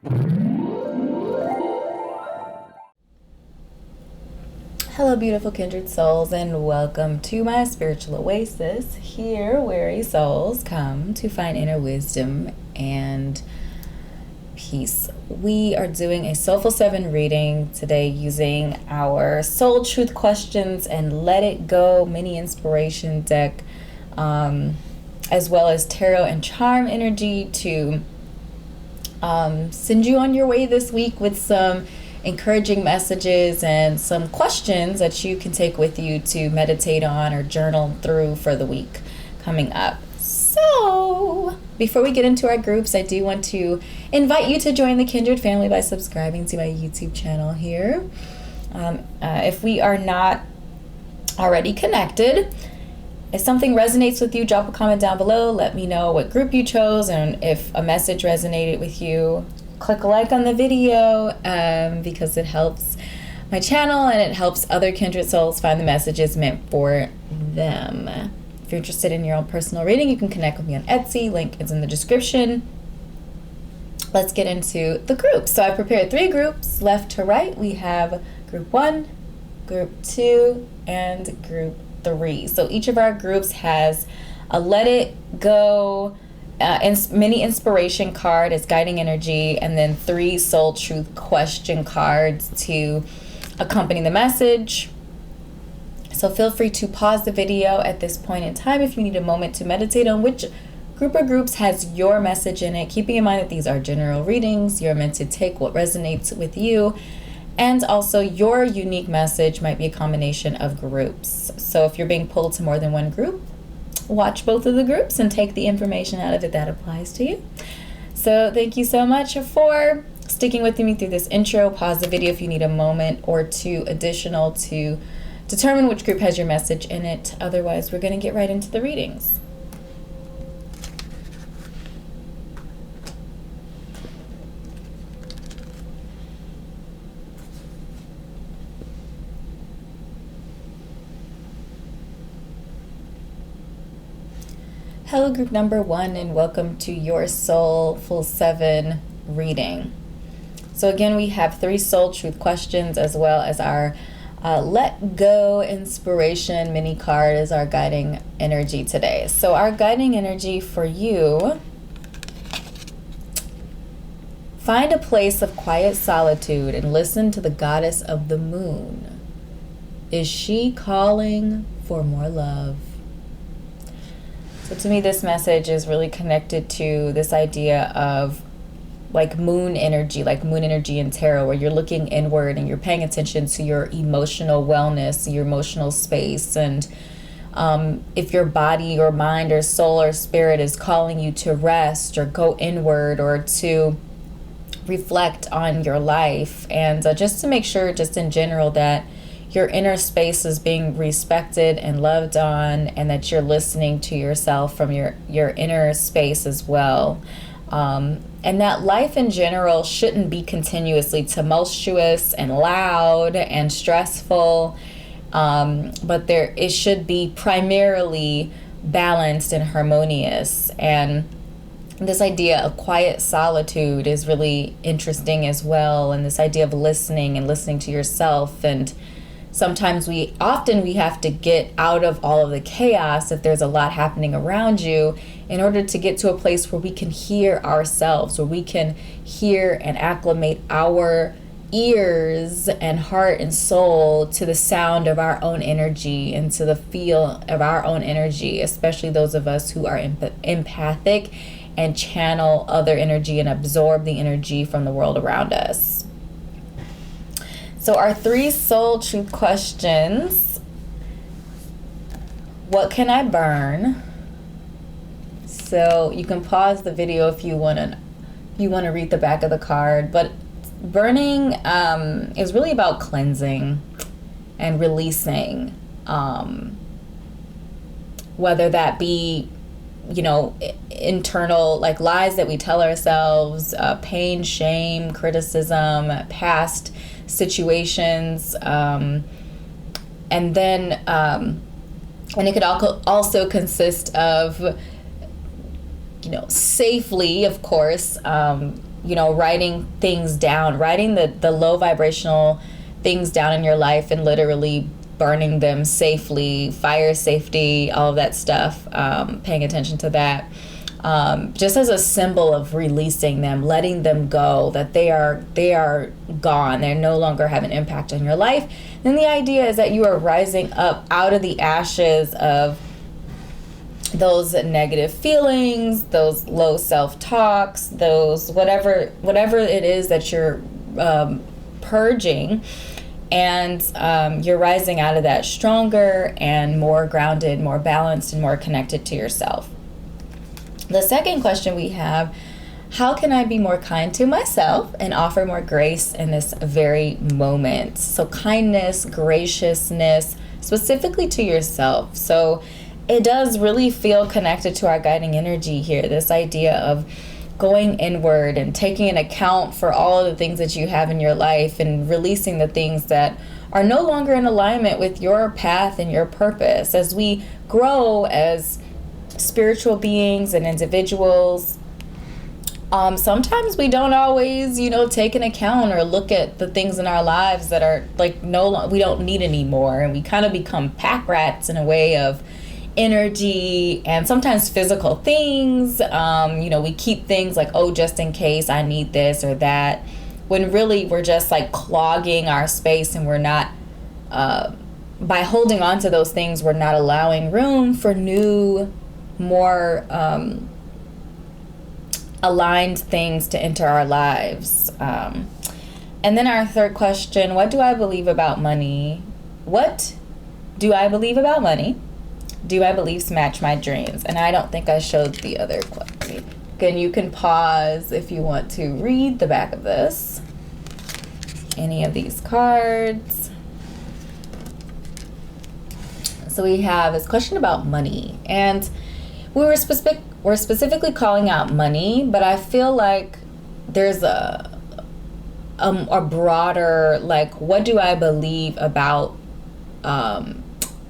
Hello, beautiful kindred souls, and welcome to my spiritual oasis, here weary souls come to find inner wisdom and peace. We are doing a Soulful 7 reading today using our Soul Truth Questions and Let It Go mini inspiration deck, as well as Tarot and Charm energy to send you on your way this week with some encouraging messages and some questions that you can take with you to meditate on or journal through for the week coming up. So, before we get into our groups, I do want to invite you to join the Kindred family by subscribing to my YouTube channel here. If we are not already connected, if something resonates with you, drop a comment down below. Let me know what group you chose, and if a message resonated with you, click a like on the video because it helps my channel and it helps other kindred souls find the messages meant for them. If you're interested in your own personal reading, you can connect with me on Etsy. Link is in the description. Let's get into the groups. So I prepared 3 groups left to right. We have group 1, group 2, and group 3. So each of our groups has a Let It Go mini inspiration card as guiding energy, and then 3 soul truth question cards to accompany the message. So feel free to pause the video at this point in time if you need a moment to meditate on which group or groups has your message in it, keeping in mind that these are general readings. You're meant to take what resonates with you, and also your unique message might be a combination of groups. So if you're being pulled to more than one group, watch both of the groups and take the information out of it that applies to you. So thank you so much for sticking with me through this intro. Pause the video if you need a moment or 2 additional to determine which group has your message in it. Otherwise, we're going to get right into the readings. Hello, group number 1, and welcome to your Soulful 7 reading. So again, we have 3 soul truth questions as well as our Let Go inspiration mini card as our guiding energy today. So our guiding energy for you: find a place of quiet solitude and listen to the goddess of the moon. Is she calling for more love? So to me, this message is really connected to this idea of like moon energy in tarot, where you're looking inward and you're paying attention to your emotional wellness, your emotional space. And if your body or mind or soul or spirit is calling you to rest or go inward or to reflect on your life, and just to make sure, just in general, that your inner space is being respected and loved on, and that you're listening to yourself from your inner space as well. And that life in general shouldn't be continuously tumultuous and loud and stressful, but it should be primarily balanced and harmonious. And this idea of quiet solitude is really interesting as well, and this idea of listening and listening to yourself. And sometimes we have to get out of all of the chaos if there's a lot happening around you, in order to get to a place where we can hear ourselves, where we can hear and acclimate our ears and heart and soul to the sound of our own energy and to the feel of our own energy, especially those of us who are empathic and channel other energy and absorb the energy from the world around us. So our 3 soul truth questions: what can I burn? So you can pause the video if you want to read the back of the card. But burning is really about cleansing and releasing, whether that be, internal, like lies that we tell ourselves, pain, shame, criticism, past situations, and then and it could also consist of, safely, of course, writing things down, writing the low vibrational things down in your life and literally burning them safely, fire safety, all of that stuff, paying attention to that, just as a symbol of releasing them, letting them go, that they are gone, they no longer have an impact on your life. Then the idea is that you are rising up out of the ashes of those negative feelings, those low self-talks, those whatever it is that you're purging, and you're rising out of that stronger and more grounded, more balanced, and more connected to yourself. The second question we have: how can I be more kind to myself and offer more grace in this very moment? So kindness, graciousness, specifically to yourself. So it does really feel connected to our guiding energy here, this idea of going inward and taking an account for all of the things that you have in your life and releasing the things that are no longer in alignment with your path and your purpose. As we grow as spiritual beings and individuals, sometimes we don't always, take an account or look at the things in our lives that are like we don't need anymore, and we kind of become pack rats in a way of energy and sometimes physical things. We keep things like, just in case I need this or that, when really we're just like clogging our space, and we're not, by holding on to those things, we're not allowing room for new, more aligned things to enter our lives. And then our third question: what do I believe about money? What do I believe about money? Do my beliefs match my dreams? And I don't think I showed the other question. Again, you can pause if you want to read the back of this, any of these cards. So we have this question about money, and we're specifically calling out money, but I feel like there's a broader, like, what do I believe about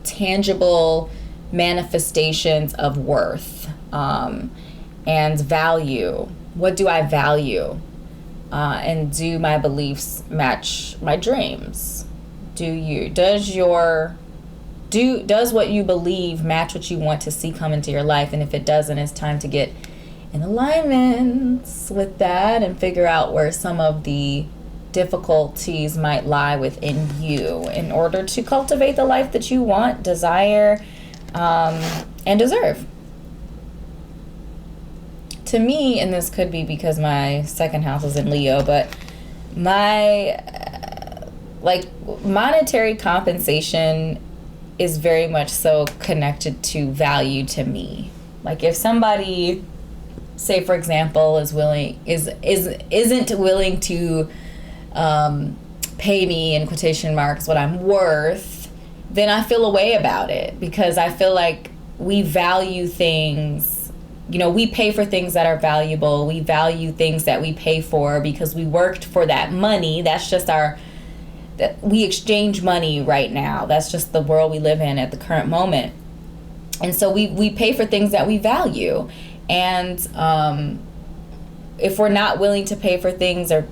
tangible manifestations of worth and value? What do I value? And do my beliefs match my dreams? Does what you believe match what you want to see come into your life? And if it doesn't, it's time to get in alignment with that and figure out where some of the difficulties might lie within you in order to cultivate the life that you want, desire, and deserve. To me, and this could be because my second house is in Leo, but my monetary compensation is very much so connected to value to me. Like, if somebody, say for example, isn't willing to pay me, in quotation marks, what I'm worth, then I feel a way about it, because I feel like we value things, we pay for things that are valuable. We value things that we pay for because we worked for that money. That's just we exchange money right now. That's just the world we live in at the current moment. And so we pay for things that we value. And if we're not willing to pay for things, or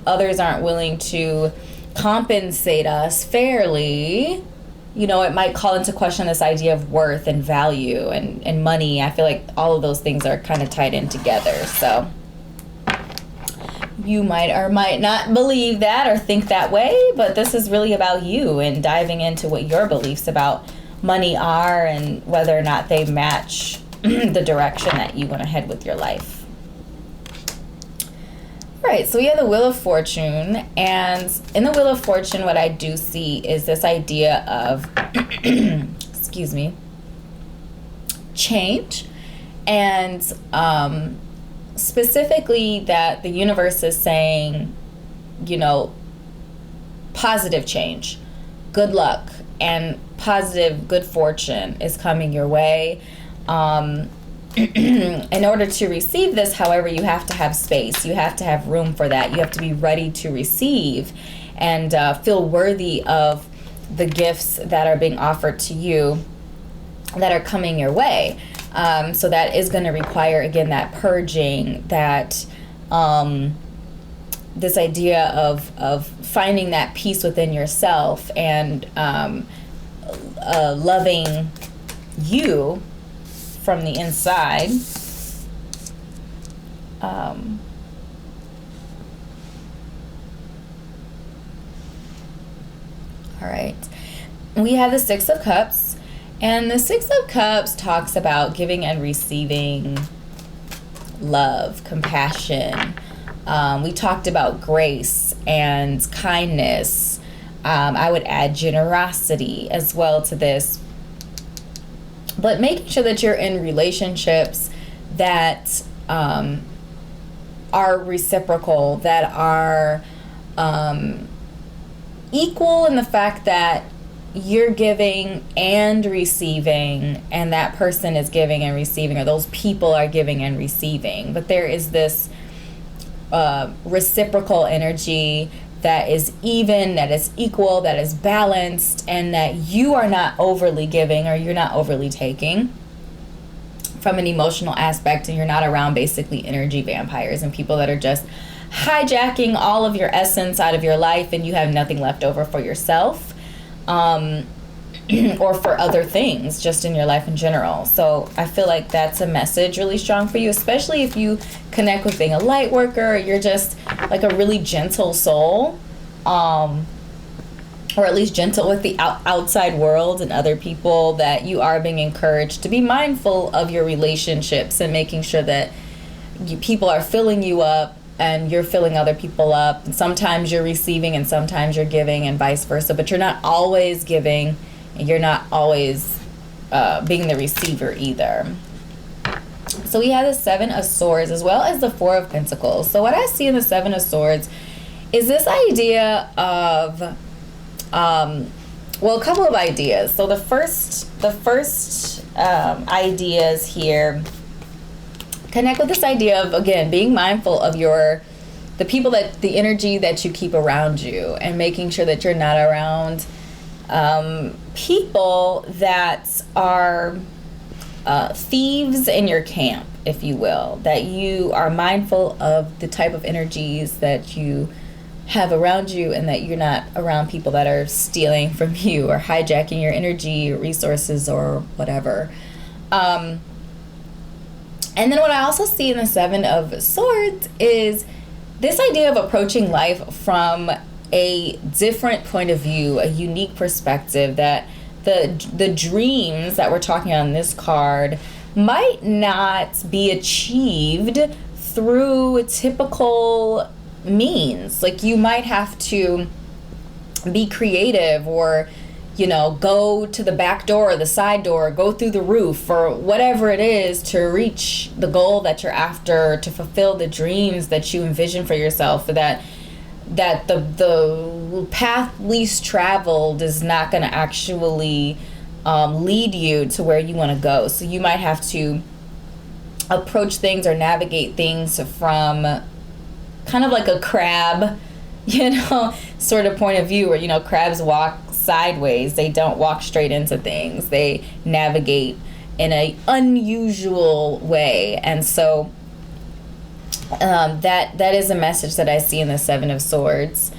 others aren't willing to compensate us fairly, it might call into question this idea of worth and value and money. I feel like all of those things are kind of tied in together. So you might or might not believe that or think that way, but this is really about you and diving into what your beliefs about money are and whether or not they match the direction that you want to head with your life. Right, so we have the Wheel of Fortune, and in the Wheel of Fortune, what I do see is this idea of, excuse me, change, and specifically that the universe is saying, positive change, good luck, and positive good fortune is coming your way. In order to receive this, however, you have to have space. You have to have room for that. You have to be ready to receive and feel worthy of the gifts that are being offered to you that are coming your way. So that is going to require, again, that purging, that this idea of finding that peace within yourself and loving you from the inside. All right. We have the Six of Cups, and the Six of Cups talks about giving and receiving love, compassion. We talked about grace and kindness. I would add generosity as well to this. But making sure that you're in relationships that are reciprocal, that are equal in the fact that you're giving and receiving, and that person is giving and receiving, or those people are giving and receiving. But there is this reciprocal energy that is even, that is equal, that is balanced, and that you are not overly giving or you're not overly taking from an emotional aspect, and you're not around basically energy vampires and people that are just hijacking all of your essence out of your life and you have nothing left over for yourself or for other things just in your life in general. So I feel like that's a message really strong for you, especially if you connect with being a light worker, or you're just like a really gentle soul, or at least gentle with the outside world and other people, that you are being encouraged to be mindful of your relationships and making sure that people are filling you up and you're filling other people up. And sometimes you're receiving and sometimes you're giving, and vice versa, but you're not always giving and you're not always being the receiver either. So we have the Seven of Swords as well as the Four of Pentacles. So what I see in the Seven of Swords is this idea of well, a couple of ideas. So the first ideas here connect with this idea of, again, being mindful of the people, that the energy that you keep around you, and making sure that you're not around people that are thieves in your camp, if you will. That you are mindful of the type of energies that you have around you, and that you're not around people that are stealing from you or hijacking your energy or resources or whatever. And then what I also see in the Seven of Swords is this idea of approaching life from a different point of view, a unique perspective, that the dreams that we're talking on this card might not be achieved through typical means. Like, you might have to be creative, or go to the back door or the side door, go through the roof, or whatever it is to reach the goal that you're after, to fulfill the dreams that you envision for yourself. That the path least traveled is not going to actually lead you to where you want to go. So you might have to approach things or navigate things from kind of like a crab, sort of point of view, where, crabs walk sideways. They don't walk straight into things. They navigate in an unusual way. And so that is a message that I see in the Seven of Swords.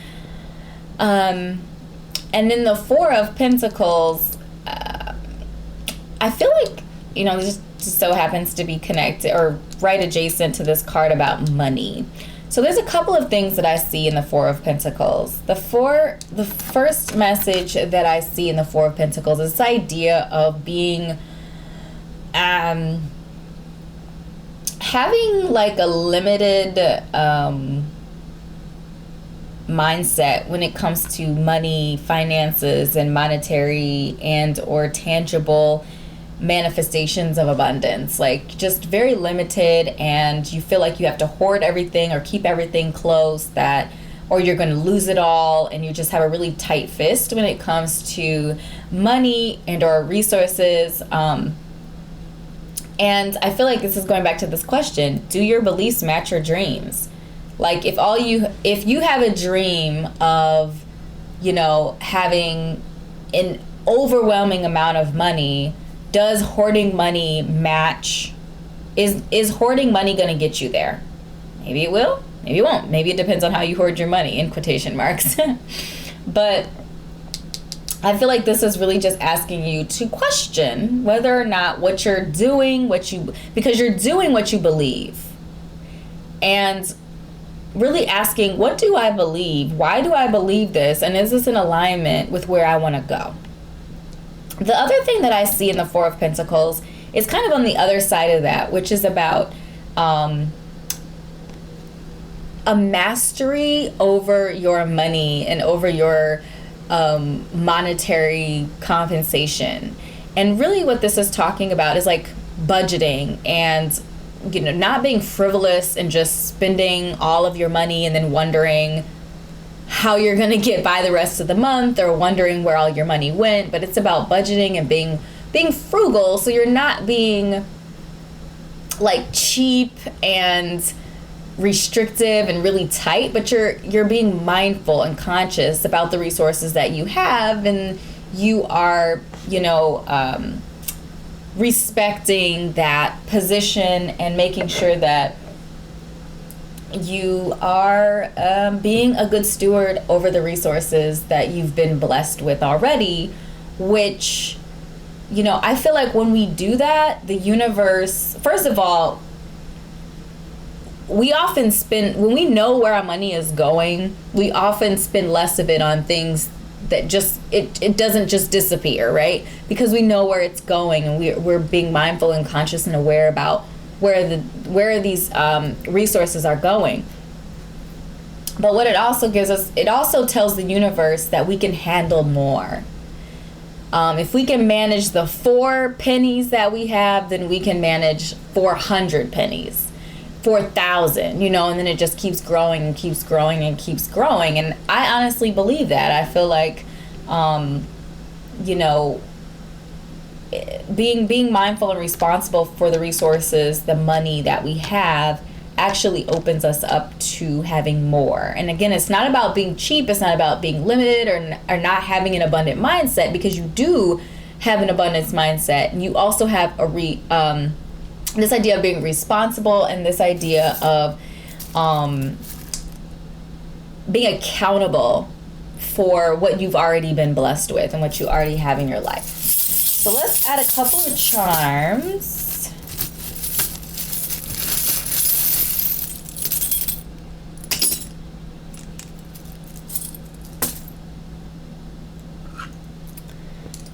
And in the Four of Pentacles, I feel like, this just so happens to be connected or right adjacent to this card about money. So there's a couple of things that I see in the Four of Pentacles. The first message that I see in the Four of Pentacles is this idea of being, having like a limited mindset when it comes to money, finances, and monetary and or tangible manifestations of abundance. Like, just very limited, and you feel like you have to hoard everything or keep everything close, or you're going to lose it all, and you just have a really tight fist when it comes to money and or resources. And I feel like this is going back to this question: do your beliefs match your dreams? Like, if you have a dream of, having an overwhelming amount of money, does hoarding money match? Is hoarding money going to get you there? Maybe it will, maybe it won't. Maybe it depends on how you hoard your money, in quotation marks. But I feel like this is really just asking you to question whether or not what you're doing, because you're doing what you believe. And really asking, what do I believe? Why do I believe this? And is this in alignment with where I want to go? The other thing that I see in the Four of Pentacles is kind of on the other side of that, which is about a mastery over your money and over your monetary compensation. And really what this is talking about is like budgeting and, you know, not being frivolous and just spending all of your money and then wondering how you're going to get by the rest of the month, or wondering where all your money went. But it's about budgeting and being frugal, so you're not being like cheap and restrictive and really tight, but you're being mindful and conscious about the resources that you have, and you are, you know, respecting that position and making sure that you are being a good steward over the resources that you've been blessed with already, which, you know, I feel like when we do that, the universe, first of all, we often spend, when we know where our money is going, we often spend less of it on things that just, it doesn't just disappear, right? Because we know where it's going, and we're being mindful and conscious and aware about where these resources are going. But what it also gives us, it also tells the universe that we can handle more. If we can manage the 4 pennies that we have, then we can manage 400 pennies. 4,000, you know, and then it just keeps growing and keeps growing and keeps growing. And I honestly believe that. I feel like, you know, being mindful and responsible for the resources, the money that we have, actually opens us up to having more. And again, it's not about being cheap. It's not about being limited or not having an abundant mindset, because you do have an abundance mindset. And you also have this idea of being responsible, and this idea of being accountable for what you've already been blessed with and what you already have in your life. So let's add a couple of charms.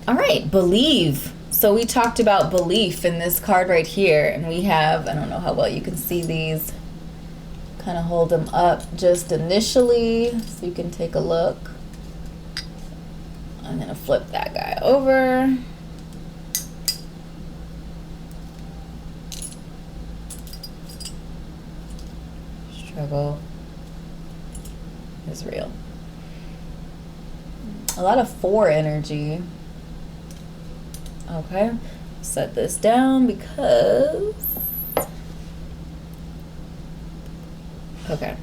All right, believe. So we talked about belief in this card right here, and we have, I don't know how well you can see these, kind of hold them up just initially so you can take a look. I'm going to flip that guy over. Struggle is real. A lot of 4 energy. Okay, set this down because, okay.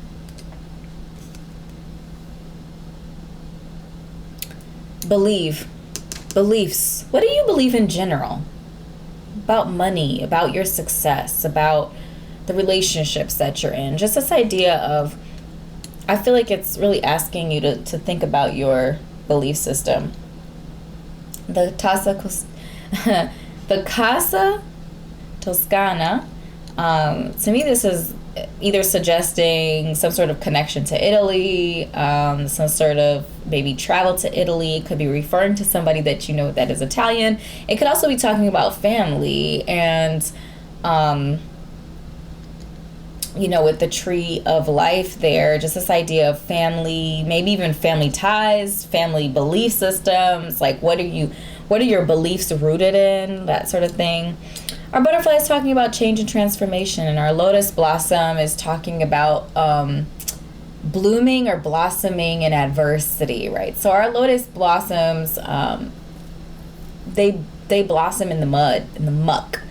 Beliefs. What do you believe in general? About money, about your success, about the relationships that you're in. Just this idea of, I feel like it's really asking you to think about your belief system. The Casa Toscana, to me this is either suggesting some sort of connection to Italy, some sort of maybe travel to Italy. It could be referring to somebody that you know that is Italian. It could also be talking about family and, you know, with the tree of life there, just this idea of family, maybe even family ties, family belief systems, like what are your beliefs rooted in, that sort of thing. Our butterfly is talking about change and transformation, and our lotus blossom is talking about blooming or blossoming in adversity, right? So our lotus blossoms, they blossom in the mud, in the muck.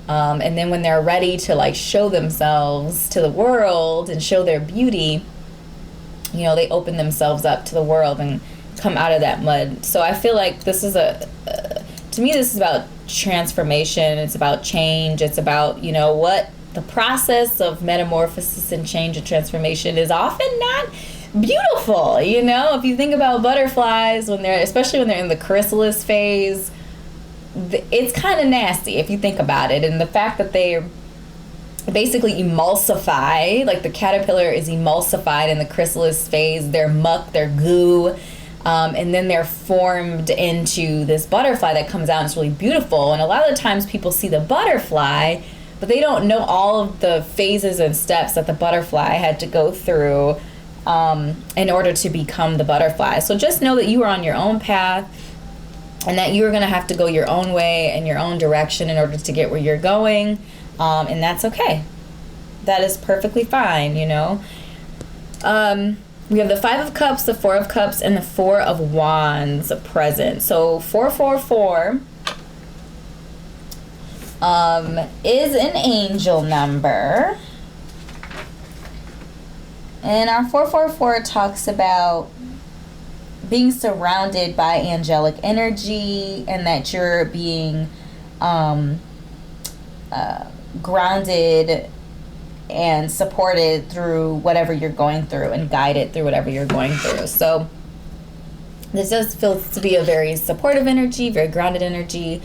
And then when they're ready to like show themselves to the world and show their beauty, you know, they open themselves up to the world and come out of that mud. So I feel like this is to me, this is about transformation. It's about change. It's about, you know, what the process of metamorphosis and change and transformation is often not beautiful. You know, if you think about butterflies, especially when they're in the chrysalis phase, it's kind of nasty if you think about it. And the fact that they basically emulsify, like the caterpillar is emulsified in the chrysalis phase, their muck, their goo, and then they're formed into this butterfly that comes out and it's really beautiful. And a lot of the times people see the butterfly, but they don't know all of the phases and steps that the butterfly had to go through in order to become the butterfly. So just know that you are on your own path, and that you're going to have to go your own way and your own direction in order to get where you're going. And that's okay. That is perfectly fine, you know. We have the 5 of Cups, the 4 of Cups, and the 4 of Wands present. So 444 is an angel number. And our 444 talks about being surrounded by angelic energy, and that you're being grounded and supported through whatever you're going through, and guided through whatever you're going through. So this does feel to be a very supportive energy, very grounded energy.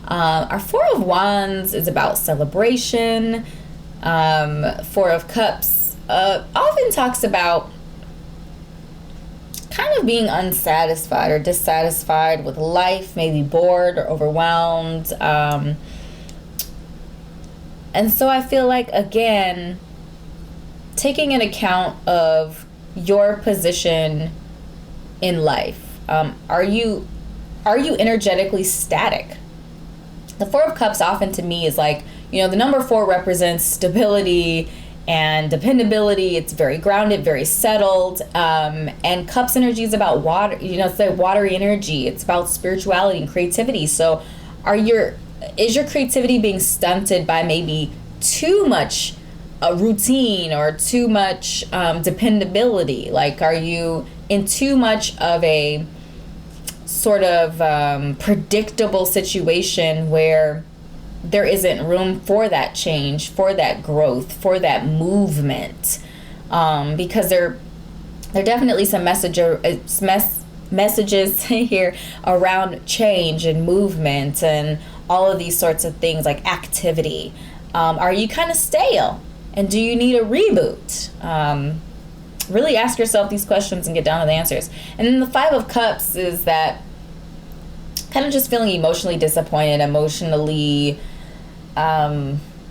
Our 4 of Wands is about celebration. 4 of Cups often talks about kind of being unsatisfied or dissatisfied with life, maybe bored or overwhelmed. And so I feel like, again, taking an account of your position in life. Are you energetically static? The 4 of Cups often to me is like, you know, the number 4 represents stability and dependability. It's very grounded, very settled. And Cups energy is about water, you know, it's like watery energy. It's about spirituality and creativity. So is your creativity being stunted by maybe too much routine or too much dependability? Like, are you in too much of a sort of predictable situation where there isn't room for that change, for that growth, for that movement? Because there are definitely some messages here around change and movement and all of these sorts of things, like activity. Are you kind of stale? And do you need a reboot? Really ask yourself these questions and get down to the answers. And then the 5 of Cups is that kind of just feeling emotionally disappointed, emotionally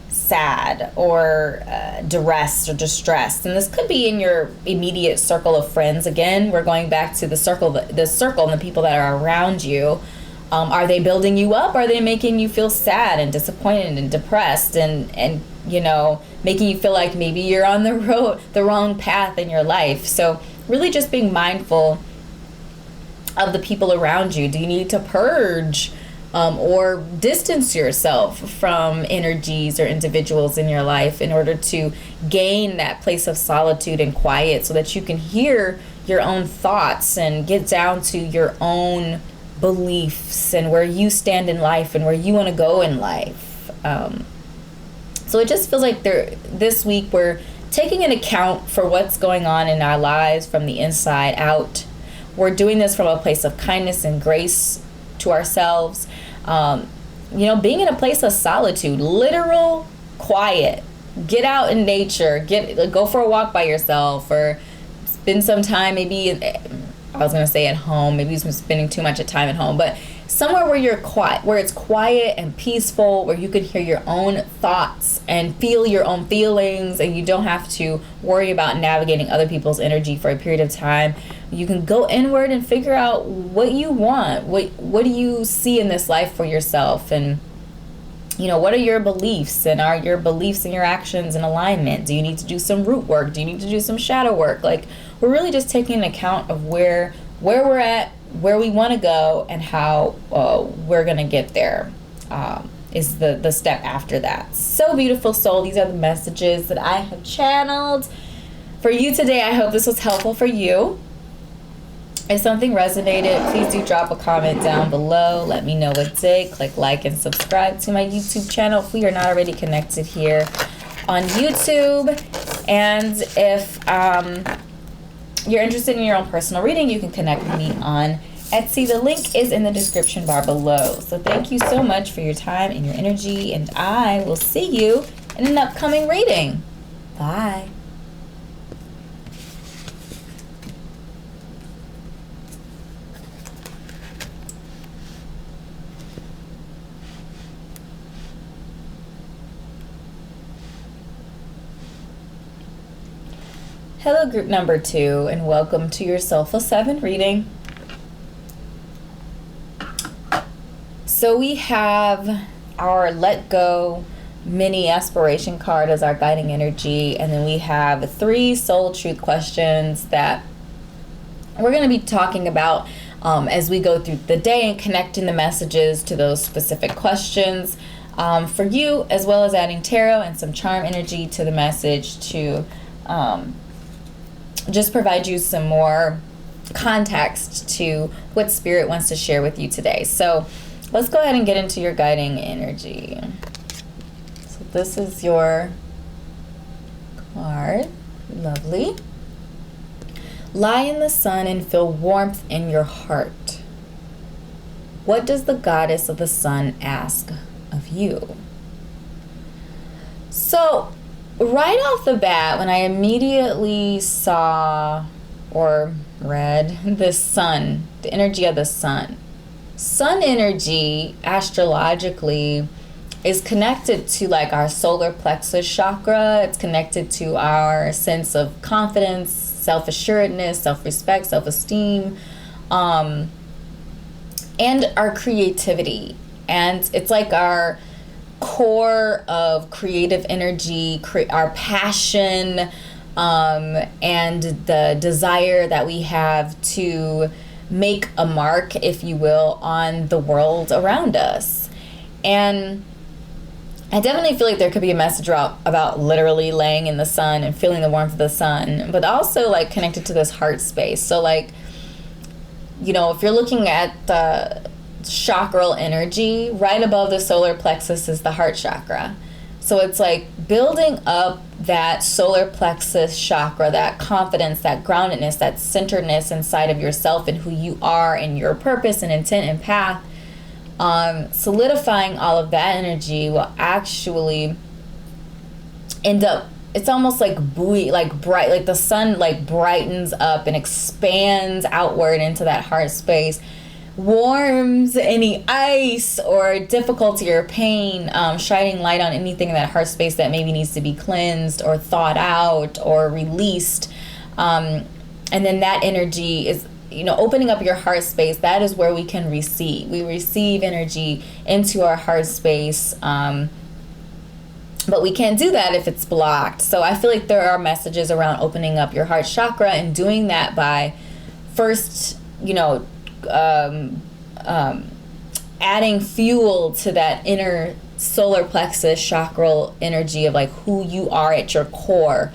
sad, or duressed or distressed. And this could be in your immediate circle of friends. Again, we're going back to the circle and the people that are around you. Are they building you up? Are they making you feel sad and disappointed and depressed and you know, making you feel like maybe you're on the wrong path in your life? So really just being mindful of the people around you. Do you need to purge or distance yourself from energies or individuals in your life in order to gain that place of solitude and quiet, so that you can hear your own thoughts and get down to your own beliefs and where you stand in life and where you want to go in life? So it just feels like this week we're taking an account for what's going on in our lives from the inside out. We're doing this from a place of kindness and grace to ourselves. You know, being in a place of solitude, literal quiet. Get out in nature. Go for a walk by yourself, or spend some time maybe I was going to say at home. Maybe you've been spending too much time at home, but somewhere where you're quiet, where it's quiet and peaceful, where you can hear your own thoughts and feel your own feelings, and you don't have to worry about navigating other people's energy for a period of time. You can go inward and figure out what you want. What do you see in this life for yourself? And, you know, what are your beliefs? And are your beliefs and your actions in alignment? Do you need to do some root work? Do you need to do some shadow work? Like, we're really just taking an account of where we're at, where we want to go, and how we're going to get there is the step after that. So beautiful, soul. These are the messages that I have channeled for you today. I hope this was helpful for you. If something resonated, please do drop a comment down below. Let me know what it did. Click like and subscribe to my YouTube channel if we are not already connected here. on YouTube. And if you're interested in your own personal reading, you can connect with me on Etsy. The link is in the description bar below. So thank you so much for your time and your energy, and I will see you in an upcoming reading. Bye. Hello, group number 2, and welcome to your Soulful 7 reading. So we have our Let Go mini aspiration card as our guiding energy, and then we have 3 soul truth questions that we're going to be talking about as we go through the day and connecting the messages to those specific questions for you, as well as adding tarot and some charm energy to the message to just provide you some more context to what Spirit wants to share with you today. So let's go ahead and get into your guiding energy. So this is your card. Lovely. Lie in the sun and feel warmth in your heart. What does the goddess of the sun ask of you? So right off the bat, when I immediately saw or read the sun, the energy of the sun, sun energy astrologically is connected to like our solar plexus chakra. It's connected to our sense of confidence, self-assuredness, self-respect, self-esteem, and our creativity. And it's like our core of creative energy, our passion, and the desire that we have to make a mark, if you will, on the world around us. And I definitely feel like there could be a message about literally laying in the sun and feeling the warmth of the sun, but also like connected to this heart space. So like, you know, if you're looking at the chakral energy, right above the solar plexus is the heart chakra. So it's like building up that solar plexus chakra, that confidence, that groundedness, that centeredness inside of yourself and who you are and your purpose and intent and path. Solidifying all of that energy will actually end up, it's almost like buoy, like bright, like the sun like brightens up and expands outward into that heart space, warms any ice or difficulty or pain, shining light on anything in that heart space that maybe needs to be cleansed or thought out or released. And then that energy is, you know, opening up your heart space. That is where we can receive. We receive energy into our heart space, but we can't do that if it's blocked. So I feel like there are messages around opening up your heart chakra and doing that by first, you know, adding fuel to that inner solar plexus chakral energy of like who you are at your core,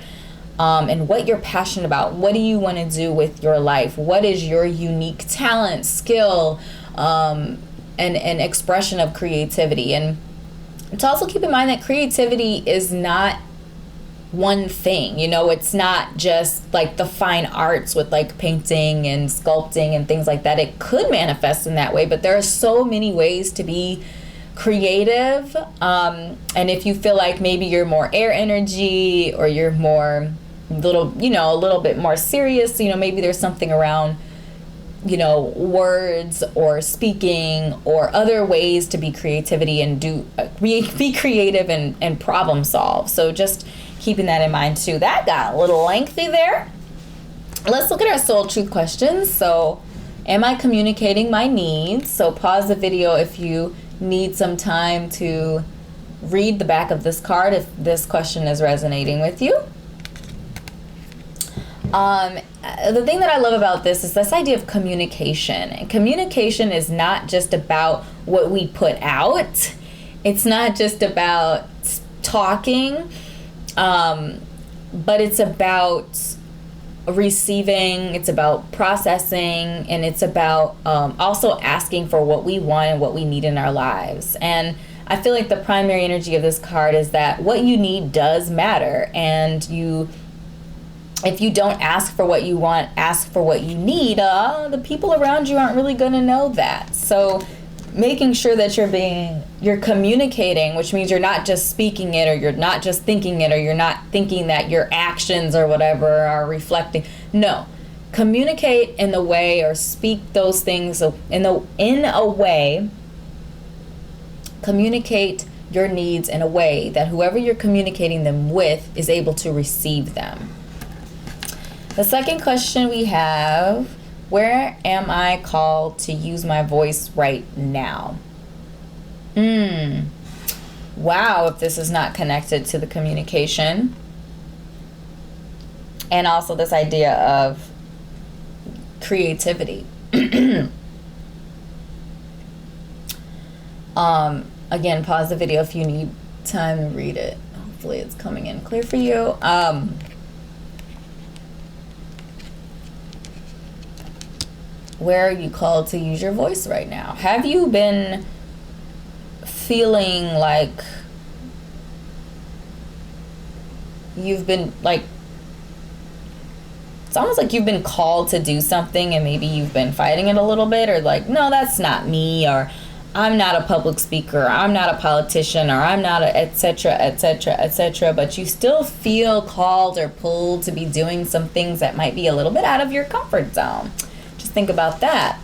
and what you're passionate about. What do you want to do with your life? What is your unique talent, skill, and expression of creativity? And to also keep in mind that creativity is not one thing, you know, it's not just like the fine arts with like painting and sculpting and things like that. It could manifest in that way, but there are so many ways to be creative. And if you feel like maybe you're more air energy or you're more a little bit more serious, you know, maybe there's something around, you know, words or speaking or other ways to be creativity and be creative and problem solve. So just keeping that in mind too. That got a little lengthy there. Let's look at our soul truth questions. So, am I communicating my needs? So pause the video if you need some time to read the back of this card if this question is resonating with you. The thing that I love about this is this idea of communication. And communication is not just about what we put out. It's not just about talking. But it's about receiving, it's about processing, and it's about also asking for what we want and what we need in our lives. And I feel like the primary energy of this card is that what you need does matter, and if you don't ask for what you want, ask for what you need, the people around you aren't really going to know that. So making sure that you're communicating, which means you're not just speaking it, or you're not just thinking it, or you're not thinking that your actions or whatever are reflecting. No, communicate in the way, or speak those things in a way. Communicate your needs in a way that whoever you're communicating them with is able to receive them. The second question we have: where am I called to use my voice right now? Wow, if this is not connected to the communication. And also this idea of creativity. Again, pause the video if you need time to read it. Hopefully it's coming in clear for you. Where are you called to use your voice right now? Have you been feeling like you've been like, it's almost like you've been called to do something and maybe you've been fighting it a little bit, or like, no, that's not me, or I'm not a public speaker, or I'm not a politician, or I'm not a etc., etc., etc., but you still feel called or pulled to be doing some things that might be a little bit out of your comfort zone. Just think about that.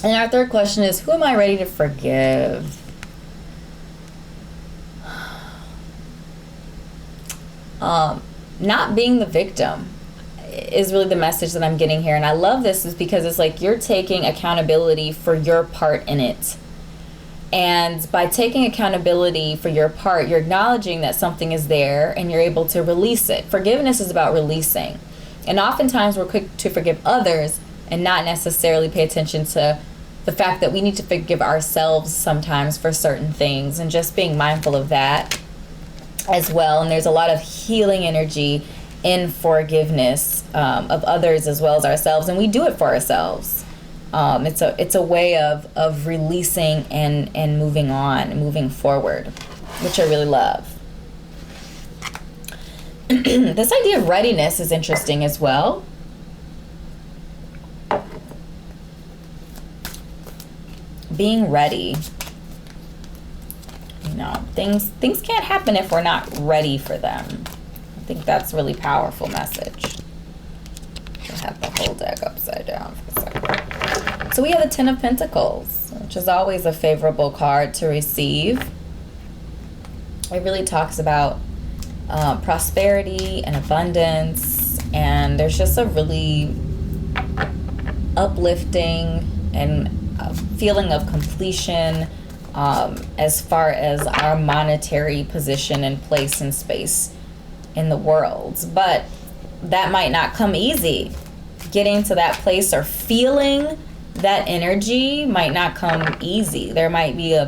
And our third question is, who am I ready to forgive? Not being the victim is really the message that I'm getting here. And I love this is because it's like you're taking accountability for your part in it. And by taking accountability for your part, you're acknowledging that something is there and you're able to release it. Forgiveness is about releasing. And oftentimes we're quick to forgive others and not necessarily pay attention to the fact that we need to forgive ourselves sometimes for certain things, and just being mindful of that as well. And there's a lot of healing energy in forgiveness of others as well as ourselves, and we do it for ourselves. It's a way of releasing and moving on and moving forward, which I really love. This idea of readiness is interesting as well. Being ready. You know, things can't happen if we're not ready for them. I think that's a really powerful message. I'll have the whole deck upside down for a second. So we have the Ten of Pentacles, which is always a favorable card to receive. It really talks about prosperity and abundance, and there's just a really uplifting and a feeling of completion as far as our monetary position and place and space in the world. But that might not come easy. Getting to that place or feeling that energy might not come easy. There might be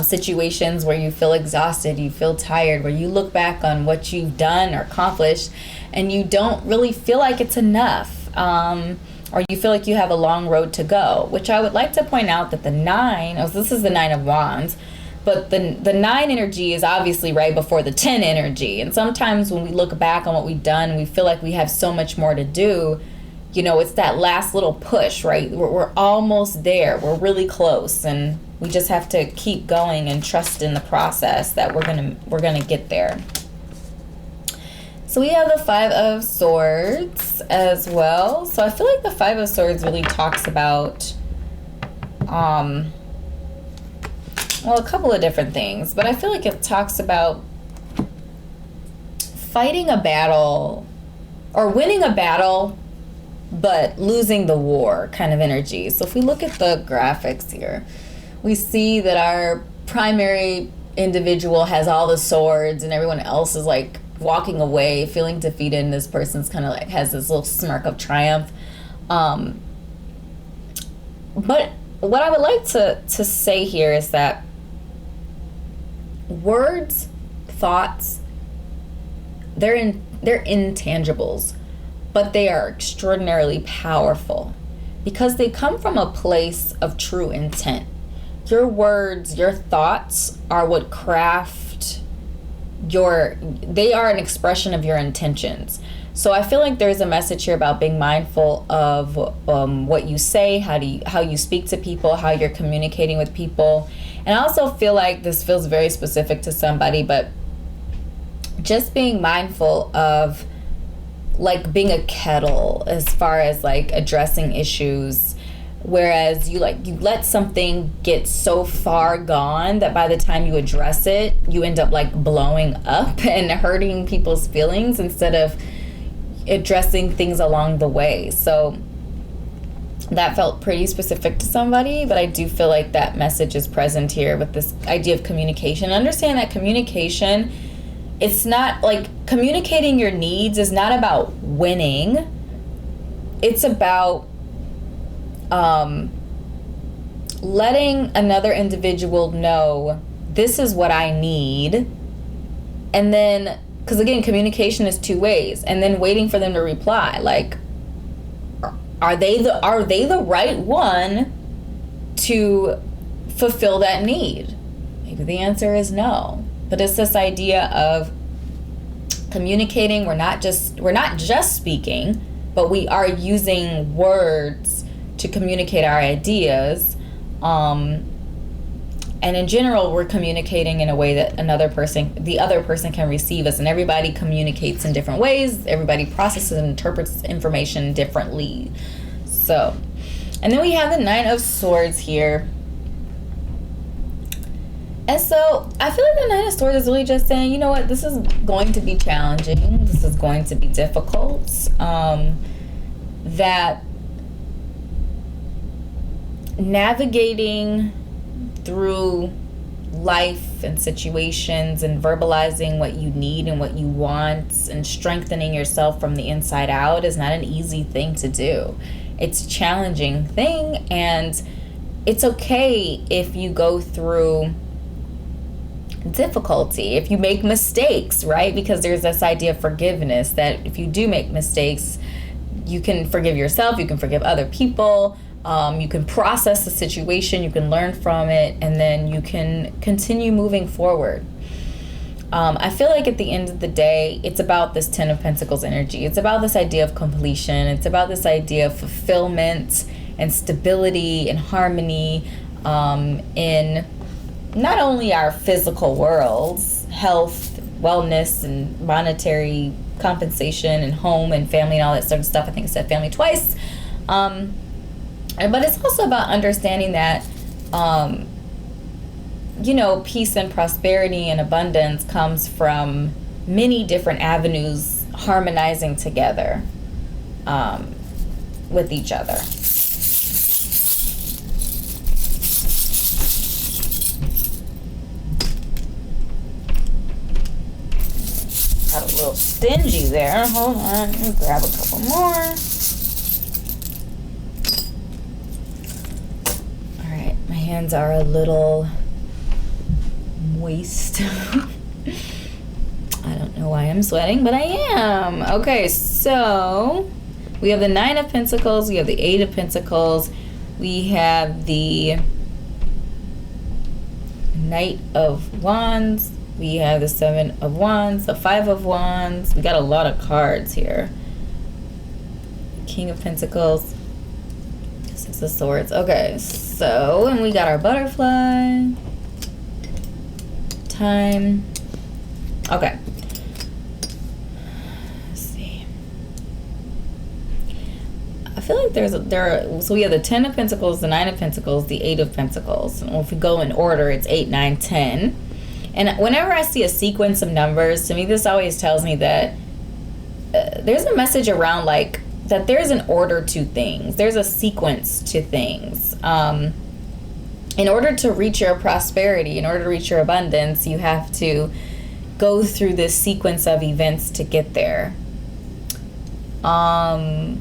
situations where you feel exhausted, you feel tired, where you look back on what you've done or accomplished and you don't really feel like it's enough, or you feel like you have a long road to go. Which I would like to point out that this is the Nine of Wands, but the 9 energy is obviously right before the 10 energy. And sometimes when we look back on what we've done, we feel like we have so much more to do. You know, it's that last little push, right? We're almost there. We're really close, and we just have to keep going and trust in the process that we're gonna get there. So we have the Five of Swords as well. So I feel like the Five of Swords really talks about a couple of different things, but I feel like it talks about fighting a battle or winning a battle but losing the war kind of energy. So if we look at the graphics here, we see that our primary individual has all the swords and everyone else is like walking away feeling defeated, and this person's kind of like has this little smirk of triumph. But what I would like to say here is that words, thoughts, they're intangibles, but they are extraordinarily powerful because they come from a place of true intent. your words, your thoughts are what craft they are an expression of your intentions. So I feel like there's a message here about being mindful of what you say, how you speak to people, how you're communicating with people. And I also feel like this feels very specific to somebody, but just being mindful of like being a kettle as far as like addressing issues. Whereas you let something get so far gone that by the time you address it, you end up like blowing up and hurting people's feelings instead of addressing things along the way. So that felt pretty specific to somebody, but I do feel like that message is present here with this idea of communication. Understand that communication, it's not like communicating your needs is not about winning. It's about letting another individual know this is what I need, and then because again communication is two ways, and then waiting for them to reply. Like, are they the right one to fulfill that need? Maybe the answer is no, but it's this idea of communicating. We're not just speaking, but we are using words to communicate our ideas, and in general we're communicating in a way that the other person can receive us, and everybody communicates in different ways. Everybody processes and interprets information differently. So, and then we have the Nine of Swords here, and so I feel like the Nine of Swords is really just saying, you know what, this is going to be challenging, this is going to be difficult, that navigating through life and situations and verbalizing what you need and what you want and strengthening yourself from the inside out is not an easy thing to do. It's a challenging thing, and it's okay if you go through difficulty, if you make mistakes, right? Because there's this idea of forgiveness, that if you do make mistakes, you can forgive yourself, you can forgive other people. You can process the situation, you can learn from it, and then you can continue moving forward. I feel like at the end of the day, it's about this Ten of Pentacles energy. It's about this idea of completion. It's about this idea of fulfillment and stability and harmony in not only our physical worlds, health, wellness, and monetary compensation, and home and family and all that sort of stuff. I think I said family twice. But it's also about understanding that, peace and prosperity and abundance comes from many different avenues harmonizing together with each other. Got a little stingy there. Hold on, let me grab a couple more. My hands are a little moist. I don't know why I'm sweating, but I am. Okay, so we have the Nine of Pentacles, we have the Eight of Pentacles, we have the Knight of Wands, we have the Seven of Wands, the Five of Wands. We got a lot of cards here. King of Pentacles, Six of Swords. Okay, so, and we got our butterfly. Time. Okay. Let's see. I feel like so we have the Ten of Pentacles, the Nine of Pentacles, the Eight of Pentacles. And if we go in order, it's 8, 9, 10. And whenever I see a sequence of numbers, to me this always tells me that there's a message around like that there's an order to things. There's a sequence to things. In order to reach your prosperity, in order to reach your abundance, you have to go through this sequence of events to get there. The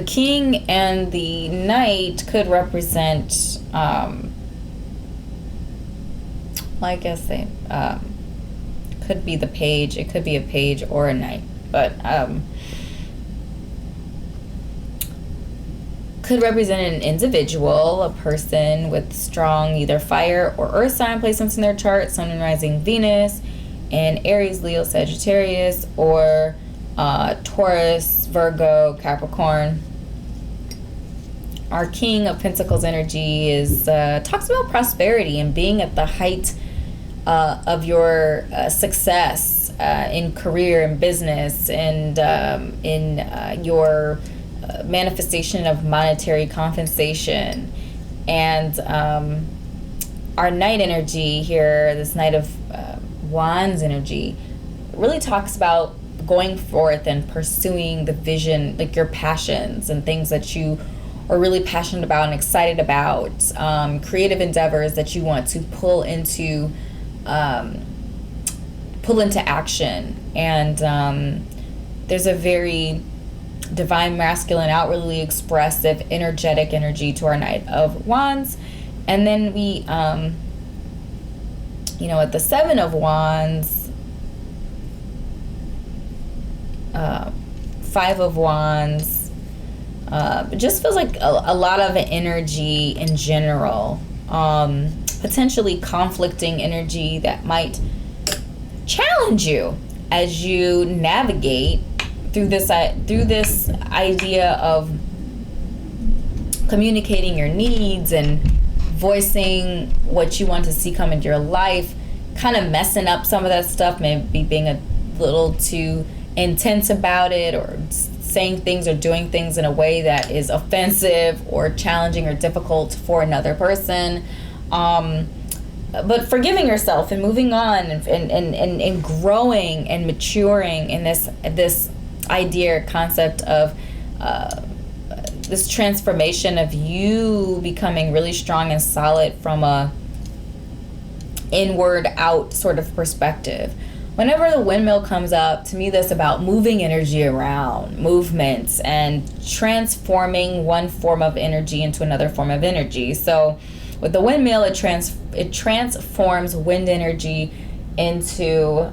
King and the Knight could represent, I guess they could be the page. It could be a page or a knight, but could represent an individual, a person with strong either fire or earth sign placements in their chart, Sun and Rising Venus, and Aries, Leo, Sagittarius, or Taurus, Virgo, Capricorn. Our King of Pentacles energy is talks about prosperity and being at the height of your success in career and business, and in your manifestation of monetary compensation. And our Knight energy here, this Knight of Wands energy, really talks about going forth and pursuing the vision, like your passions and things that you are really passionate about and excited about, creative endeavors that you want to pull into action. And there's a very divine masculine, outwardly expressive, energetic energy to our Knight of Wands. And then we at the Seven of Wands, Five of Wands, it just feels like a lot of energy in general, potentially conflicting energy that might challenge you as you navigate through this idea of communicating your needs and voicing what you want to see come into your life, kind of messing up some of that stuff, maybe being a little too intense about it, or saying things or doing things in a way that is offensive or challenging or difficult for another person. But forgiving yourself and moving on and growing and maturing in this idea or concept of this transformation of you becoming really strong and solid from a inward out sort of perspective. Whenever the windmill comes up, to me, that's about moving energy around, movements, and transforming one form of energy into another form of energy. So with the windmill, it transforms wind energy into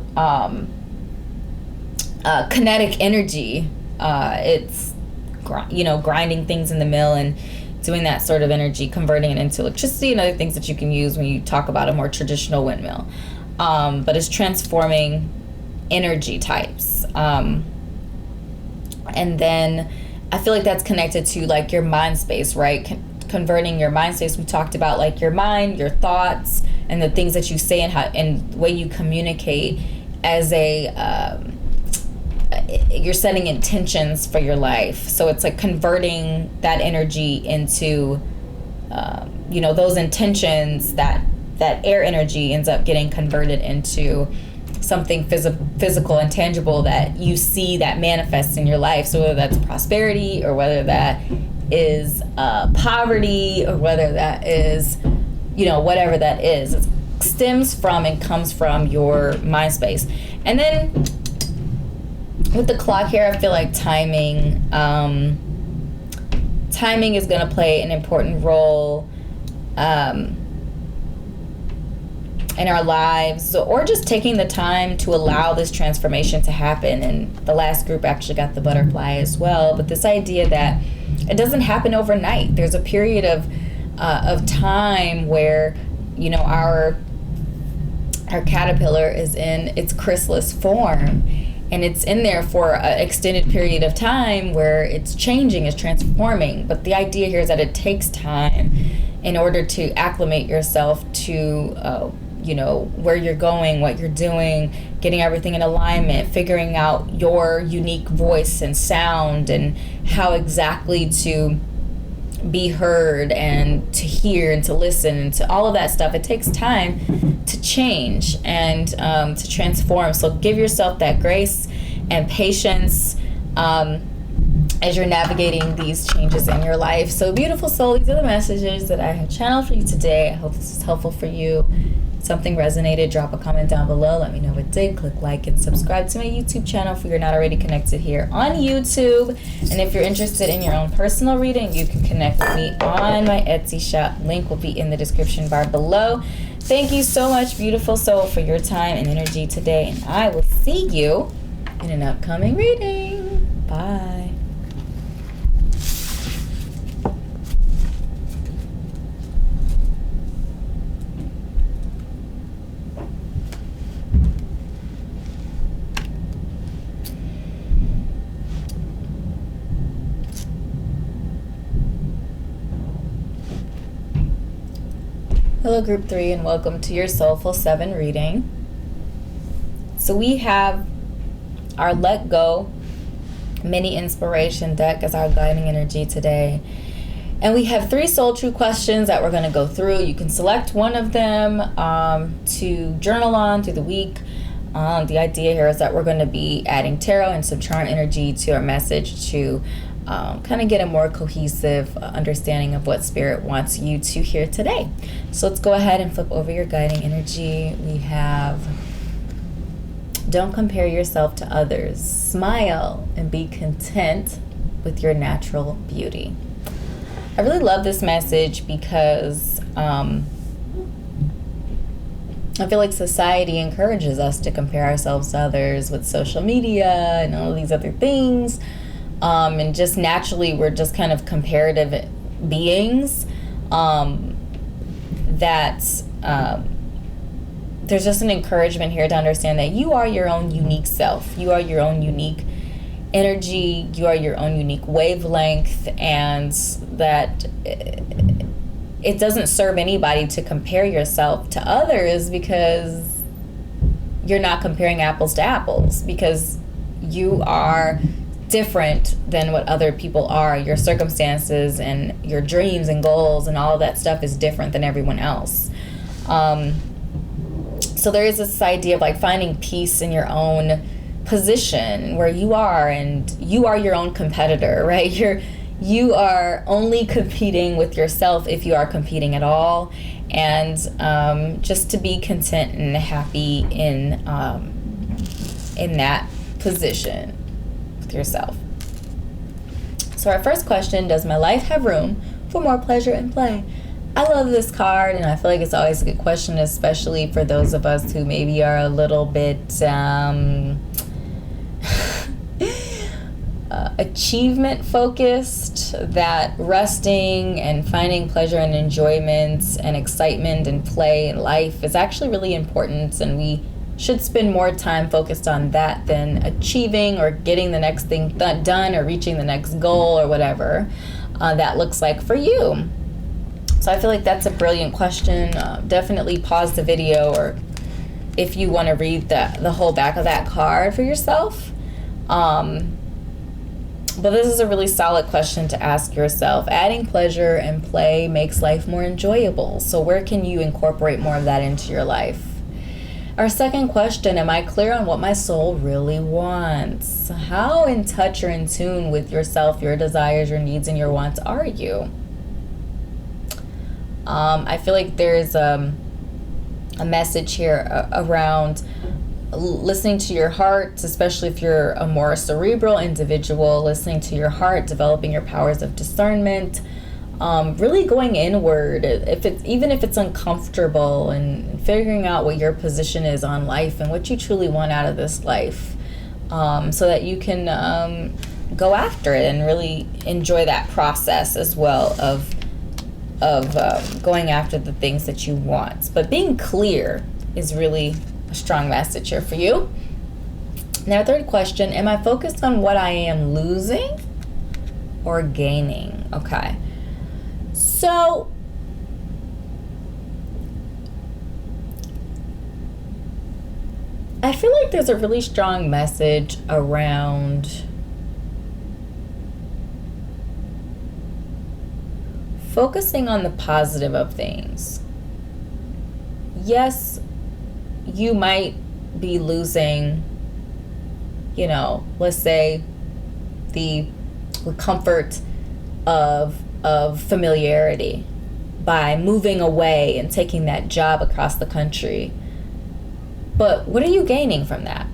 kinetic energy. It's grinding things in the mill and doing that sort of energy, converting it into electricity and other things that you can use when you talk about a more traditional windmill. But it's transforming energy types. And then I feel like that's connected to like your mind space, right? Converting your mind space. We talked about like your mind, your thoughts, and the things that you say and the way you communicate as you're setting intentions for your life. So it's like converting that energy into, those intentions, that air energy ends up getting converted into something physical and tangible that you see that manifests in your life. So whether that's prosperity, or whether that is poverty, or whether that is, whatever that is, it stems from and comes from your mind space. And then with the clock here, I feel like timing is going to play an important role in our lives, or just taking the time to allow this transformation to happen. And the last group actually got the butterfly as well. But this idea that it doesn't happen overnight. There's a period of time where, our caterpillar is in its chrysalis form, and it's in there for an extended period of time where it's changing, it's transforming. But the idea here is that it takes time in order to acclimate yourself to where you're going, what you're doing, getting everything in alignment, figuring out your unique voice and sound, and how exactly to be heard and to hear and to listen and to all of that stuff. It takes time to change and to transform. So give yourself that grace and patience as you're navigating these changes in your life. So beautiful soul, these are the messages that I have channeled for you today. I hope this is helpful for you. Something resonated, drop a comment down below. Let me know if it did. Click like and subscribe to my YouTube channel if you're not already connected here on YouTube. And if you're interested in your own personal reading, you can connect with me on my Etsy shop. Link will be in the description bar below. Thank you so much, beautiful soul, for your time and energy today. And I will see you in an upcoming reading. Bye. Hello, Group 3, and welcome to your Soulful 7 reading. So we have our Let Go mini inspiration deck as our guiding energy today. And we have 3 soul true questions that we're going to go through. You can select one of them to journal on through the week. The idea here is that we're going to be adding tarot and some charm energy to our message to kind of get a more cohesive understanding of what Spirit wants you to hear today. So let's go ahead and flip over your guiding energy. We have, don't compare yourself to others. Smile and be content with your natural beauty. I really love this message because I feel like society encourages us to compare ourselves to others with social media and all these other things. And just naturally, we're just kind of comparative beings. There's just an encouragement here to understand that you are your own unique self. You are your own unique energy. You are your own unique wavelength, and that it doesn't serve anybody to compare yourself to others, because you're not comparing apples to apples, because you are different than what other people are. Your circumstances and your dreams and goals and all of that stuff is different than everyone else. So there is this idea of like finding peace in your own position where you are, and you are your own competitor, right? You are only competing with yourself, if you are competing at all, and just to be content and happy in that position with yourself. So our first question: does my life have room for more pleasure and play? I love this card, and I feel like it's always a good question, especially for those of us who maybe are a little bit achievement focused, that resting and finding pleasure and enjoyment and excitement and play in life is actually really important, and we should spend more time focused on that than achieving or getting the next thing done or reaching the next goal or whatever that looks like for you. So I feel like that's a brilliant question. Definitely pause the video, or if you want to read the whole back of that card for yourself. But this is a really solid question to ask yourself. Adding pleasure and play makes life more enjoyable. So where can you incorporate more of that into your life? Our second question: am I clear on what my soul really wants? How in touch or in tune with yourself, your desires, your needs, and your wants are you? I feel like there's a message here around listening to your heart, especially if you're a more cerebral individual, listening to your heart, developing your powers of discernment, really going inward, even if it's uncomfortable, and figuring out what your position is on life and what you truly want out of this life, so that you can go after it and really enjoy that process as well of going after the things that you want. But being clear is really a strong message here for you. Now, third question: am I focused on what I am losing or gaining? Okay. So I feel like there's a really strong message around focusing on the positive of things. Yes, you might be losing, let's say the comfort of familiarity by moving away and taking that job across the country. But what are you gaining from that?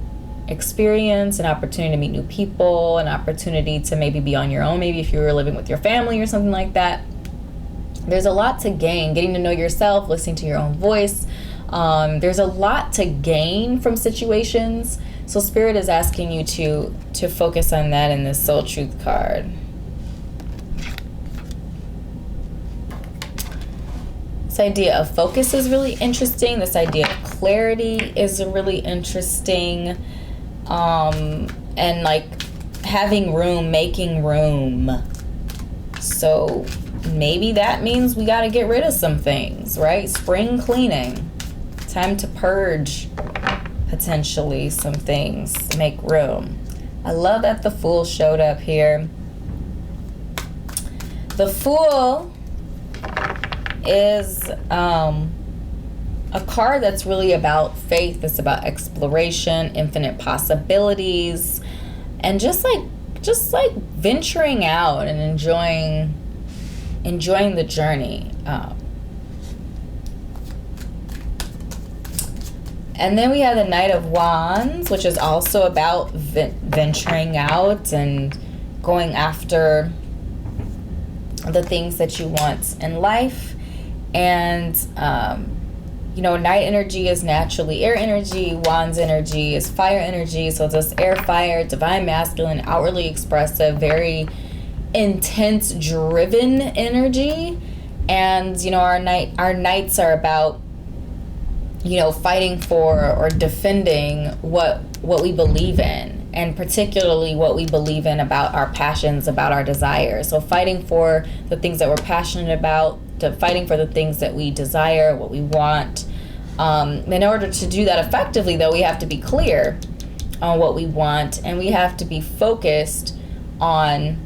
Experience, an opportunity to meet new people, an opportunity to maybe be on your own, maybe if you were living with your family or something like that. There's a lot to gain, getting to know yourself, listening to your own voice. There's a lot to gain from situations. So Spirit is asking you to focus on that in this Soul Truth card. This idea of focus is really interesting. This idea of clarity is really interesting. And like having room, making room. So maybe that means we got to get rid of some things, right? Spring cleaning. Time to purge potentially some things, make room. I love that the Fool showed up here. The Fool is a card that's really about faith. It's about exploration, infinite possibilities, and just like venturing out and enjoying the journey. And then we have the Knight of Wands, which is also about venturing out and going after the things that you want in life. And night energy is naturally air energy, wands energy is fire energy. So it's just air, fire, divine masculine, outwardly expressive, very intense, driven energy. And our nights are about fighting for or defending what we believe in, and particularly what we believe in about our passions, about our desires. So fighting for the things that we're passionate about, fighting for the things that we desire, what we want. In order to do that effectively, though, we have to be clear on what we want, and we have to be focused on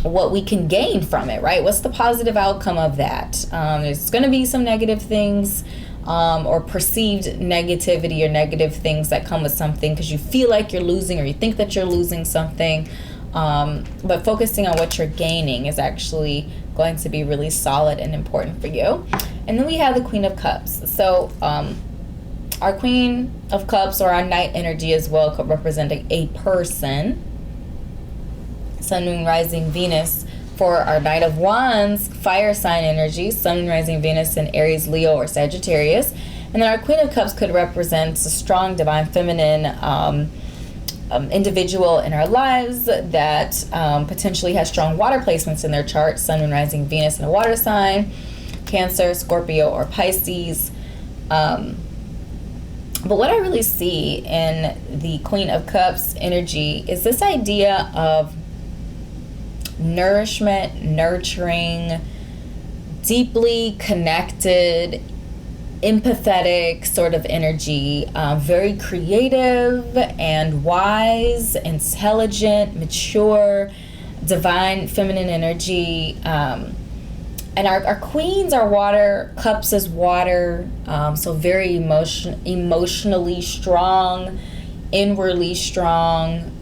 what we can gain from it, right? What's the positive outcome of that? There's going to be some negative things, or perceived negativity or negative things that come with something because you feel like you're losing or you think that you're losing something. But focusing on what you're gaining is actually going to be really solid and important for you. And then we have the Queen of Cups. So our Queen of Cups, or our night energy as well, could represent a person. Sun, Moon, Rising, Venus. For our Knight of Wands, fire sign energy, Sun, Moon, Rising, Venus in Aries, Leo, or Sagittarius. And then our Queen of Cups could represent a strong, divine, feminine individual in our lives that potentially has strong water placements in their chart, Sun, Moon, Rising, Venus in a water sign, Cancer, Scorpio, or Pisces. But what I really see in the Queen of Cups energy is this idea of nourishment, nurturing, deeply connected, empathetic sort of energy, very creative and wise, intelligent, mature, divine feminine energy. And our queens are water, cups is water, so very emotionally strong, inwardly strong.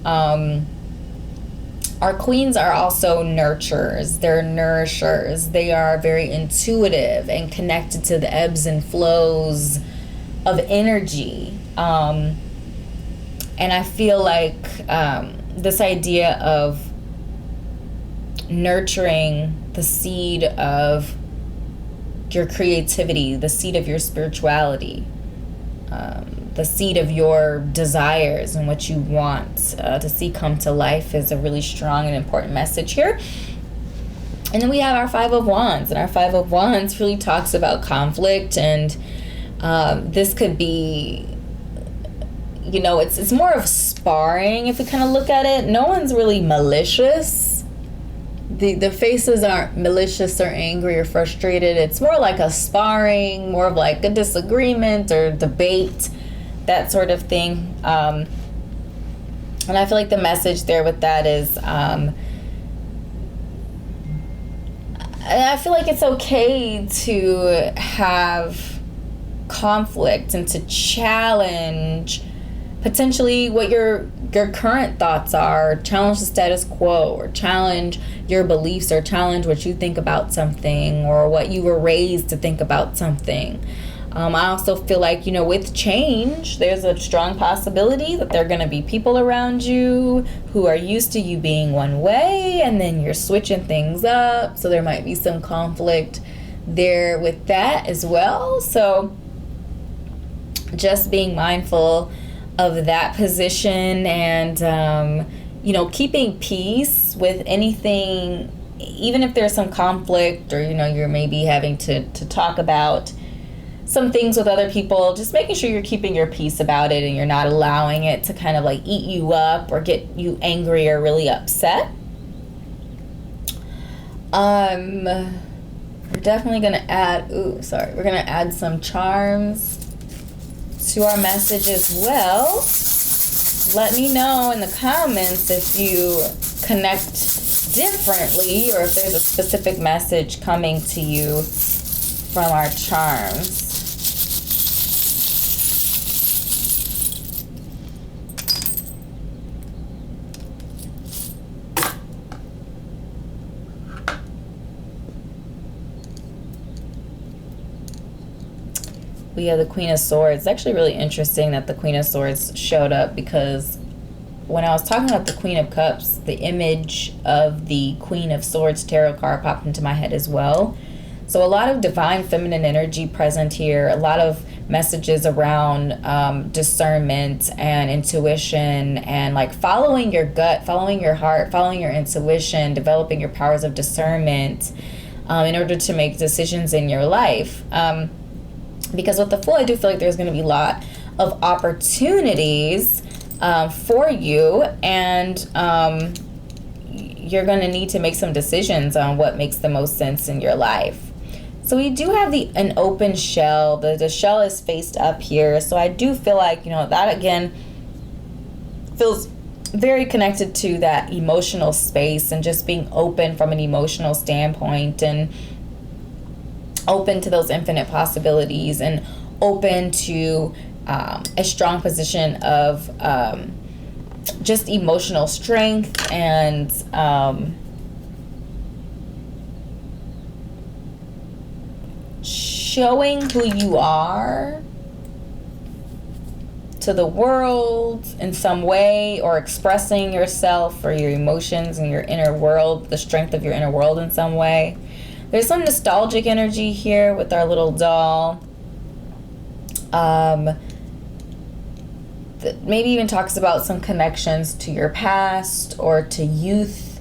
Our queens are also nurturers. They're nourishers. They are very intuitive and connected to the ebbs and flows of energy. And I feel like this idea of nurturing the seed of your creativity, the seed of your spirituality, the seed of your desires and what you want to see come to life is a really strong and important message here. And then we have our Five of Wands, and our Five of Wands really talks about conflict, and this could be, it's more of sparring if we kind of look at it. No one's really malicious. The faces aren't malicious or angry or frustrated. It's more like a sparring, more of like a disagreement or debate, that sort of thing. And I feel like the message there with that is, I feel like it's okay to have conflict and to challenge potentially what your current thoughts are, challenge the status quo, or challenge your beliefs, or challenge what you think about something, or what you were raised to think about something. I also feel like, with change, there's a strong possibility that there are going to be people around you who are used to you being one way, and then you're switching things up. So there might be some conflict there with that as well. So just being mindful of that position, and, keeping peace with anything, even if there's some conflict, or, you're maybe having to talk about some things with other people, just making sure you're keeping your peace about it and you're not allowing it to kind of like eat you up or get you angry or really upset. We're definitely gonna add, we're gonna add some charms to our message as well. Let me know in the comments if you connect differently or if there's a specific message coming to you from our charms. We have the Queen of Swords. It's actually really interesting that the Queen of Swords showed up, because when I was talking about the Queen of Cups, the image of the Queen of Swords tarot card popped into my head as well. So a lot of divine feminine energy present here, a lot of messages around discernment and intuition, and like following your gut, following your heart, following your intuition, developing your powers of discernment in order to make decisions in your life. Because with the Fool, I do feel like there's going to be a lot of opportunities for you, and you're going to need to make some decisions on what makes the most sense in your life. So we do have an open shell. The shell is faced up here. So I do feel like, that again feels very connected to that emotional space and just being open from an emotional standpoint, and open to those infinite possibilities, and open to a strong position of just emotional strength and showing who you are to the world in some way, or expressing yourself or your emotions and your inner world, the strength of your inner world in some way. There's some nostalgic energy here with our little doll. That maybe even talks about some connections to your past or to youth.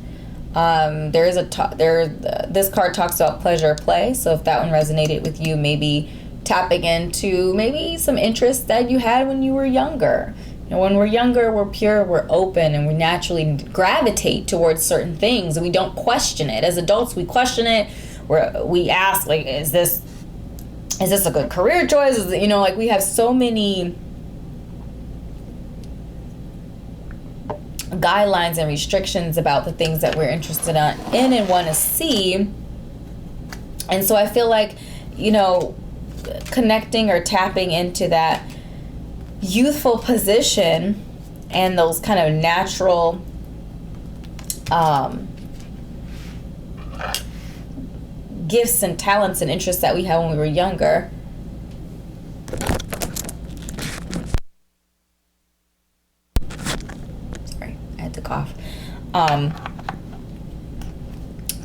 This card talks about pleasure play. So if that one resonated with you, maybe tapping into maybe some interests that you had when you were younger. When we're younger, we're pure, we're open, and we naturally gravitate towards certain things, and we don't question it. As adults, we question it. We ask, like, is this a good career choice? We have so many guidelines and restrictions about the things that we're interested in and want to see. And so I feel like, connecting or tapping into that youthful position and those kind of natural gifts and talents and interests that we had when we were younger. Sorry, I had to cough.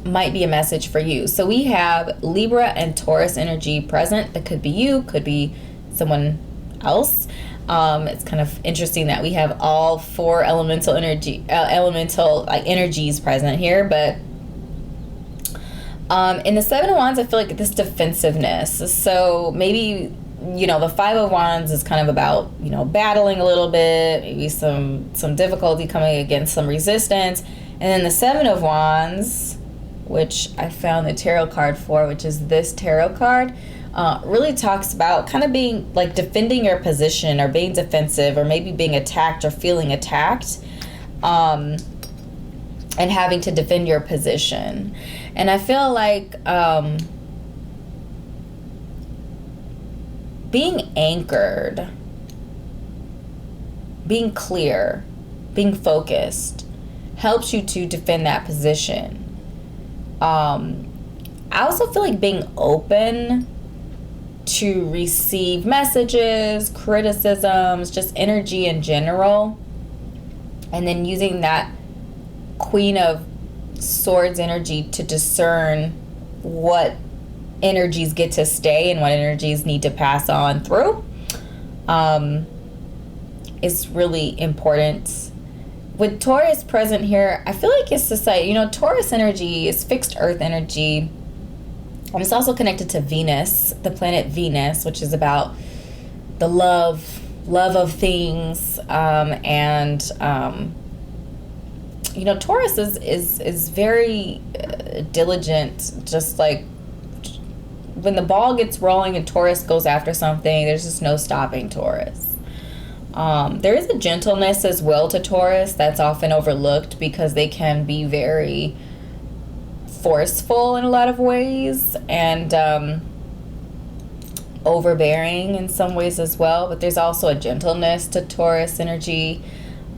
Might be a message for you. So we have Libra and Taurus energy present. That could be you, could be someone else. It's kind of interesting that we have all four elemental energies present here, but in the Seven of Wands, I feel like this defensiveness. So maybe, the Five of Wands is kind of about, battling a little bit, maybe some difficulty coming against some resistance. And then the Seven of Wands, which I found the tarot card for, which is this tarot card, really talks about kind of being like defending your position, or being defensive, or maybe being attacked or feeling attacked. And having to defend your position. And I feel like being anchored, being clear, being focused helps you to defend that position. I also feel like being open to receive messages, criticisms, just energy in general, and then using that Queen of Swords energy to discern what energies get to stay and what energies need to pass on through is really important. With Taurus present here, I feel like it's just like, Taurus energy is fixed earth energy, and it's also connected to Venus, the planet Venus, which is about the love of things, and Taurus is very diligent, just like when the ball gets rolling and Taurus goes after something, there's just no stopping Taurus. There is a gentleness as well to Taurus that's often overlooked because they can be very forceful in a lot of ways and overbearing in some ways as well. But there's also a gentleness to Taurus energy,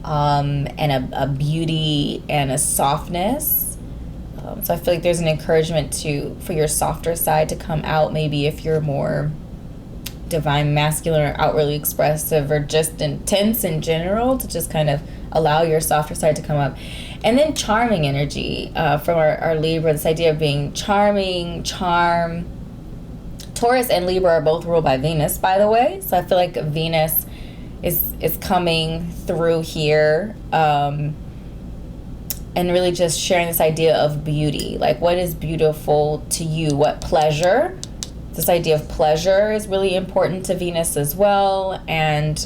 and a beauty and a softness. So I feel like there's an encouragement for your softer side to come out, maybe if you're more divine masculine or outwardly expressive or just intense in general, to just kind of allow your softer side to come up. And then charming energy from our Libra, this idea of being charming, charm. Taurus and Libra are both ruled by Venus, by the way. So I feel like Venus is coming through here, and really just sharing this idea of beauty. Like, what is beautiful to you? What pleasure? This idea of pleasure is really important to Venus as well. And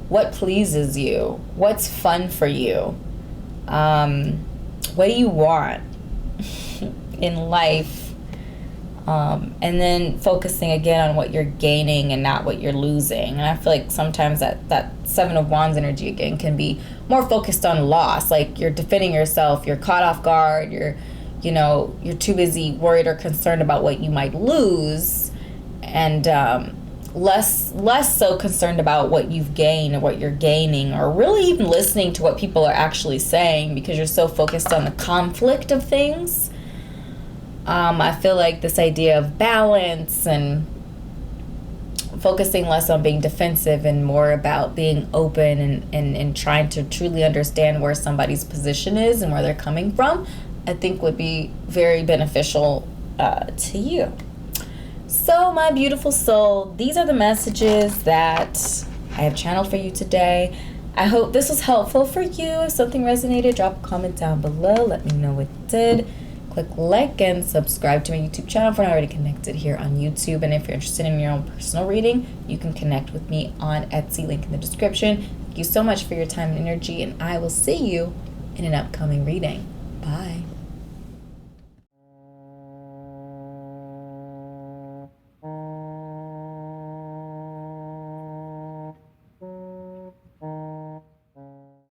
what pleases you? What's fun for you? What do you want in life? And then focusing again on what you're gaining and not what you're losing. And I feel like sometimes that Seven of Wands energy again can be more focused on loss. Like you're defending yourself, you're caught off guard, you're too busy worried or concerned about what you might lose, and less so concerned about what you've gained or what you're gaining, or really even listening to what people are actually saying because you're so focused on the conflict of things. I feel like this idea of balance and focusing less on being defensive and more about being open and trying to truly understand where somebody's position is and where they're coming from, I think would be very beneficial to you. So my beautiful soul, these are the messages that I have channeled for you today. I hope this was helpful for you. If something resonated, drop a comment down below. Let me know it did. Click like and subscribe to my YouTube channel if you're not already connected here on YouTube. And if you're interested in your own personal reading, you can connect with me on Etsy, link in the description. Thank you so much for your time and energy, and I will see you in an upcoming reading. Bye.